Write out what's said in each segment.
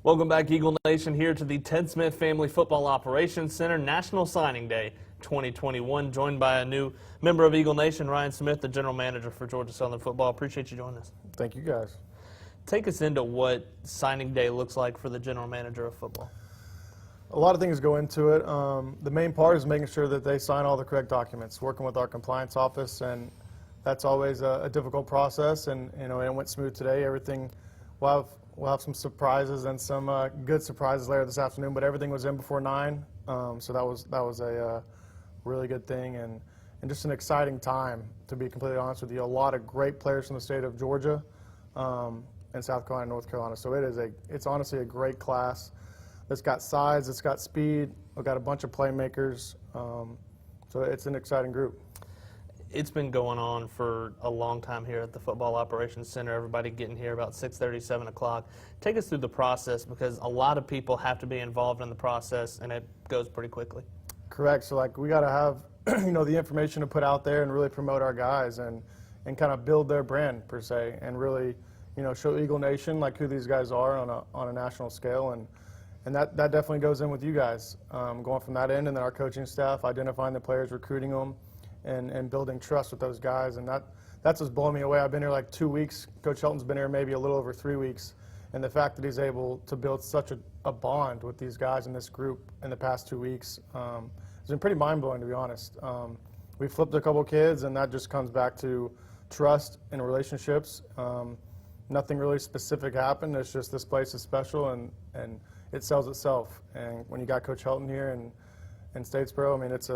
Welcome back, Eagle Nation, here to the Ted Smith Family Football Operations Center National Signing Day 2021. Joined by a new member of Eagle Nation, Ryan Smith, the general manager for Georgia Southern Football. Appreciate you joining us. Thank you, guys. Take us into what signing day looks like for the general manager of football. A lot of things go into it. The main part is making sure that they sign all the correct documents, working with our compliance office, and that's always a difficult process. And it went smooth today. Everything, we'll have some surprises and some good surprises later this afternoon. But everything was in before 9, so that was a really good thing and just an exciting time, to be completely honest with you. A lot of great players from the state of Georgia, and South Carolina, North Carolina. So it's honestly a great class. It's got size, it's got speed, we've got a bunch of playmakers, so it's an exciting group. It's been going on for a long time here at the Football Operations Center, everybody getting here about 6:30, 7 o'clock. Take us through the process, because a lot of people have to be involved in the process, and it goes pretty quickly. Correct. So we got to have the information to put out there and really promote our guys and kind of build their brand, per se, and really show Eagle Nation who these guys are on a national scale, and that definitely goes in with you guys, going from that end, and then our coaching staff identifying the players, recruiting them, and building trust with those guys, and that's what's blowing me away. I've been here 2 weeks. Coach Helton's been here maybe a little over 3 weeks, and the fact that he's able to build such a bond with these guys in this group in the past 2 weeks has been pretty mind-blowing, to be honest. We flipped a couple kids, and that just comes back to trust and relationships. Nothing really specific happened. It's just this place is special, and it sells itself. And when you got Coach Helton here and Statesboro, I mean, it's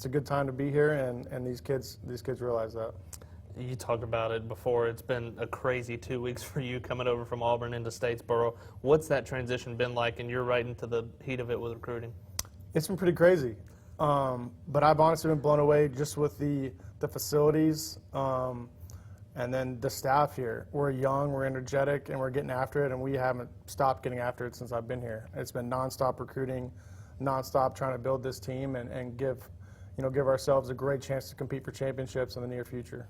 a good time to be here, and these kids realize that. You talked about it before. It's been a crazy 2 weeks for you coming over from Auburn into Statesboro. What's that transition been like? And you're right into the heat of it with recruiting. It's been pretty crazy, but I've honestly been blown away just with the facilities. And then the staff here. We're young, we're energetic, and we're getting after it, and we haven't stopped getting after it since I've been here. It's been nonstop recruiting, nonstop trying to build this team and give ourselves a great chance to compete for championships in the near future.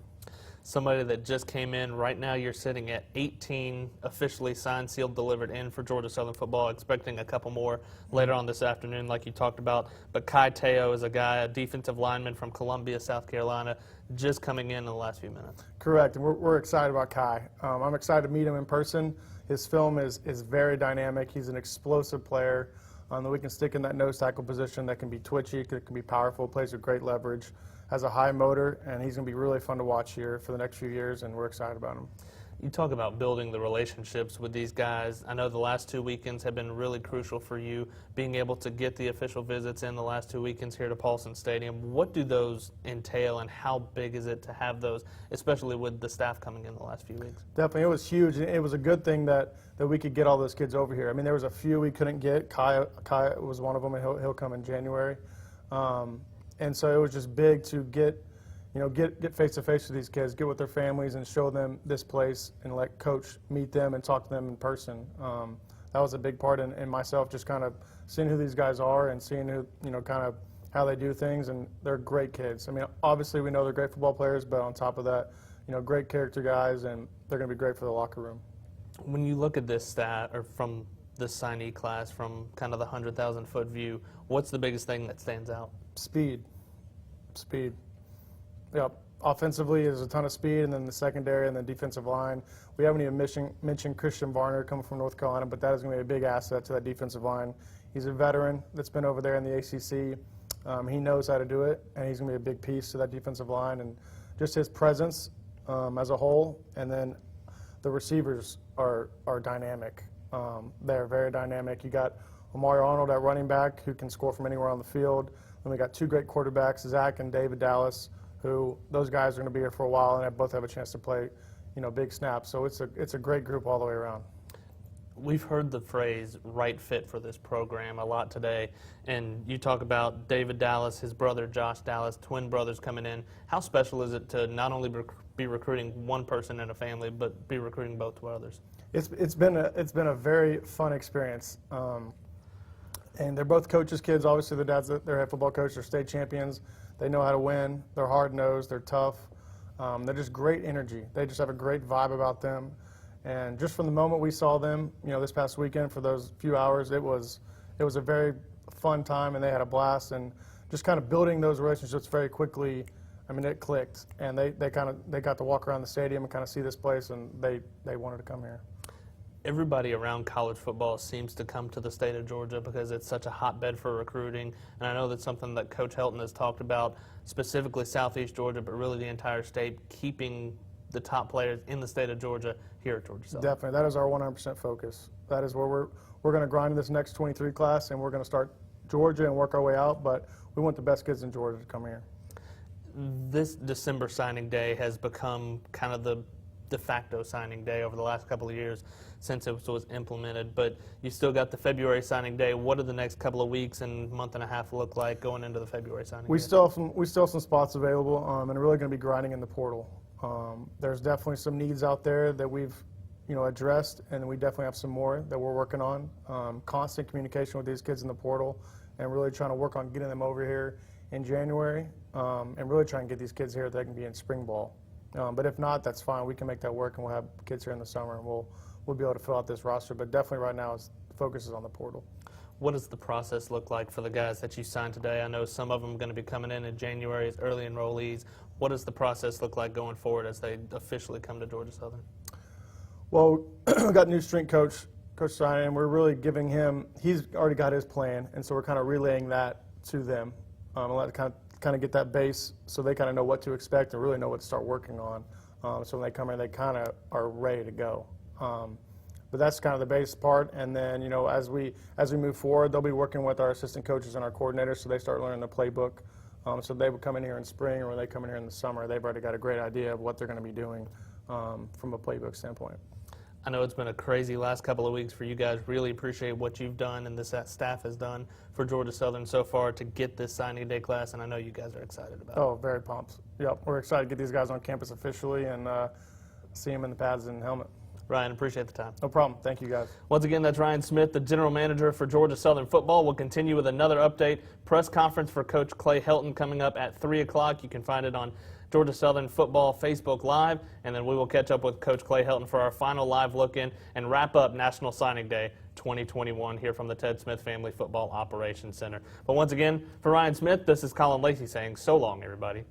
Somebody that just came in, right now you're sitting at 18 officially signed, sealed, delivered in for Georgia Southern Football, expecting a couple more later on this afternoon like you talked about. But Kai Teo is a defensive lineman from Columbia, South Carolina, just coming in the last few minutes. Correct, and we're excited about Kai. I'm excited to meet him in person. His film is very dynamic. He's an explosive player that we can stick in that nose tackle position, that can be twitchy, that can be powerful, plays with great leverage, has a high motor, and he's going to be really fun to watch here for the next few years, and we're excited about him. You talk about building the relationships with these guys. I know the last 2 weekends have been really crucial for you, being able to get the official visits in the last 2 weekends here to Paulson Stadium. What do those entail, and how big is it to have those, especially with the staff coming in the last few weeks? Definitely, it was huge. It was a good thing that we could get all those kids over here. I mean, there was a few we couldn't get. Kai was one of them, and he'll come in January. And so it was just big to get face-to-face with these kids, get with their families and show them this place and let Coach meet them and talk to them in person. That was a big part, and myself just kind of seeing who these guys are and seeing who, kind of how they do things, and they're great kids. I mean, obviously we know they're great football players, but on top of that, great character guys, and they're going to be great for the locker room. When you look at this stat, or from this signee class, from kind of the 100,000-foot view, what's the biggest thing that stands out? Speed. Yep. Offensively, there's a ton of speed, and then the secondary and the defensive line. We haven't even mentioned Christian Varner coming from North Carolina, but that is going to be a big asset to that defensive line. He's a veteran that's been over there in the ACC. He knows how to do it, and he's going to be a big piece to that defensive line. And just his presence as a whole, and then the receivers are dynamic. They're very dynamic. You got Omari Arnold at running back, who can score from anywhere on the field. Then we got two great quarterbacks, Zach and David Dallas, who those guys are going to be here for a while, and both have a chance to play, big snaps. So it's a great group all the way around. We've heard the phrase "right fit" for this program a lot today, and you talk about David Dallas, his brother Josh Dallas, twin brothers coming in. How special is it to not only be recruiting one person in a family, but be recruiting both brothers? It's been a very fun experience. And they're both coaches' kids. Obviously, their dad's their head football coach. They're state champions. They know how to win. They're hard-nosed. They're tough. They're just great energy. They just have a great vibe about them. And just from the moment we saw them, this past weekend for those few hours, it was a very fun time, and they had a blast. And just kind of building those relationships very quickly, I mean, it clicked. And they got to walk around the stadium and kind of see this place, and they wanted to come here. Everybody around college football seems to come to the state of Georgia because it's such a hotbed for recruiting. And I know that's something that Coach Helton has talked about, specifically Southeast Georgia, but really the entire state, keeping the top players in the state of Georgia here at Georgia Southern. Definitely. That is our 100% focus. That is where we're going to grind in this next 23 class, and we're going to start Georgia and work our way out. But we want the best kids in Georgia to come here. This December signing day has become kind of the de facto signing day over the last couple of years since it was implemented, but you still got the February signing day. What do the next couple of weeks and month and a half look like going into the February signing We day? still have some spots available, and really going to be grinding in the portal. There's definitely some needs out there that we've addressed, and we definitely have some more that we're working on. Constant communication with these kids in the portal, and really trying to work on getting them over here in January, and really trying to get these kids here that they can be in spring ball. But if not, that's fine. We can make that work, and we'll have kids here in the summer, and we'll be able to fill out this roster. But definitely right now, the focus is on the portal. What does the process look like for the guys that you signed today? I know some of them are going to be coming in January as early enrollees. What does the process look like going forward as they officially come to Georgia Southern? Well, we got new strength coach, Coach Stein, and we're really giving him. He's already got his plan, and so we're kind of relaying that to them, and let kind of get that base so they kind of know what to expect and really know what to start working on. So when they come in, they kind of are ready to go. But that's kind of the base part, and then as we move forward, they'll be working with our assistant coaches and our coordinators, so they start learning the playbook. So they would come in here in spring, or when they come in here in the summer, they've already got a great idea of what they're going to be doing from a playbook standpoint. I know it's been a crazy last couple of weeks for you guys. Really appreciate what you've done and this staff has done for Georgia Southern so far to get this signing day class, and I know you guys are excited about it. Oh, very pumped. Yep, we're excited to get these guys on campus officially and see them in the pads and helmet. Ryan, appreciate the time. No problem. Thank you, guys. Once again, that's Ryan Smith, the general manager for Georgia Southern football. We'll continue with another update. Press conference for Coach Clay Helton coming up at 3 o'clock. You can find it on Georgia Southern Football Facebook Live, and then we will catch up with Coach Clay Helton for our final live look-in and wrap up National Signing Day 2021 here from the Ted Smith Family Football Operations Center. But once again, for Ryan Smith, this is Colin Lacy saying so long, everybody.